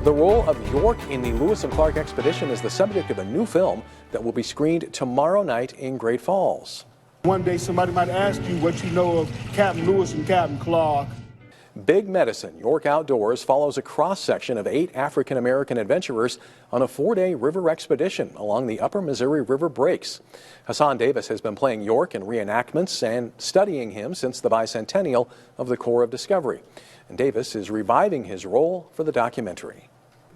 The role of York in the Lewis and Clark expedition is the subject of a new film that will be screened tomorrow night in Great Falls. One day somebody might ask you what you know of Captain Lewis and Captain Clark. Big Medicine, York Outdoors follows a cross-section of 8 African-American adventurers on a 4-day river expedition along the upper Missouri River breaks. Hassan Davis has been playing York in reenactments and studying him since the bicentennial of the Corps of Discovery. And Davis is reviving his role for the documentary.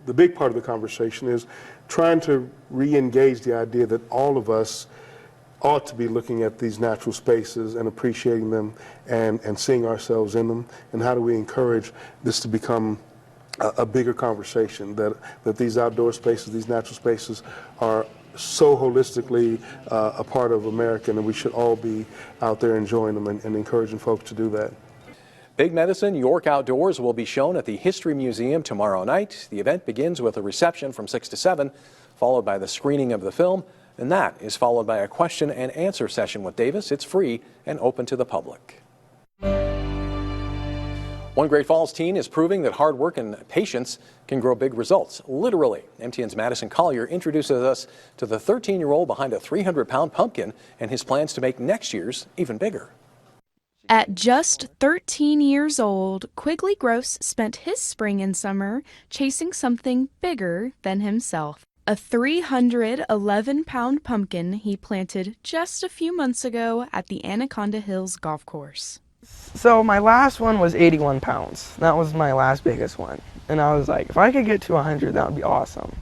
The big part of the conversation is trying to re-engage the idea that all of us ought to be looking at these natural spaces and appreciating them and seeing ourselves in them, and how do we encourage this to become a bigger conversation, that these outdoor spaces, these natural spaces are so holistically a part of America, and we should all be out there enjoying them and encouraging folks to do that. Big Medicine, York Outdoors will be shown at the History Museum tomorrow night. The event begins with a reception from 6 to 7, followed by the screening of the film. And that is followed by a question and answer session with Davis. It's free and open to the public. One Great Falls teen is proving that hard work and patience can grow big results, literally. MTN's Madison Collier introduces us to the 13-year-old behind a 300-pound pumpkin and his plans to make next year's even bigger. At just 13 years old, Quigley Gross spent his spring and summer chasing something bigger than himself. A 311-pound pumpkin he planted just a few months ago at the Anaconda Hills Golf Course. So my last one was 81 pounds. That was my last biggest one. And I was like, if I could get to 100, that would be awesome.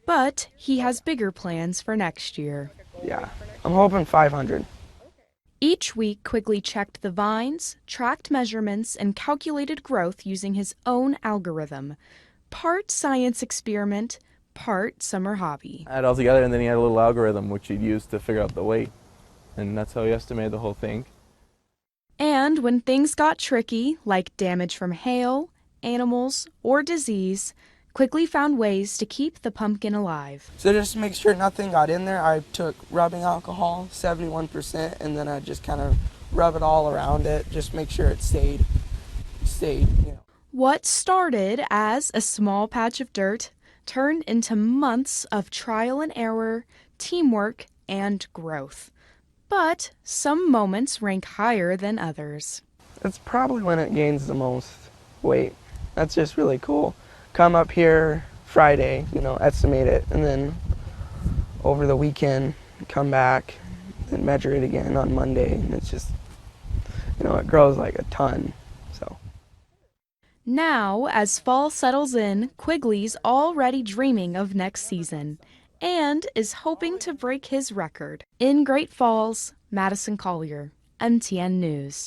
But he has bigger plans for next year. Yeah, I'm hoping 500. Each week, Quigley checked the vines, tracked measurements, and calculated growth using his own algorithm. Part science experiment, part summer hobby. Add it all together, and then he had a little algorithm which he'd use to figure out the weight, and that's how he estimated the whole thing. And when things got tricky, like damage from hail, animals, or disease, Quigley found ways to keep the pumpkin alive. So just to make sure nothing got in there, I took rubbing alcohol, 71%, and then I just kind of rub it all around it, just make sure it stayed, you know. What started as a small patch of dirt turned into months of trial and error, teamwork, and growth. But some moments rank higher than others. It's probably when it gains the most weight. That's just really cool. Come up here Friday, estimate it, and then over the weekend, come back and measure it again on Monday, and it's just, it grows like a ton, so. Now, as fall settles in, Quigley's already dreaming of next season and is hoping to break his record. In Great Falls, Madison Collier, MTN News.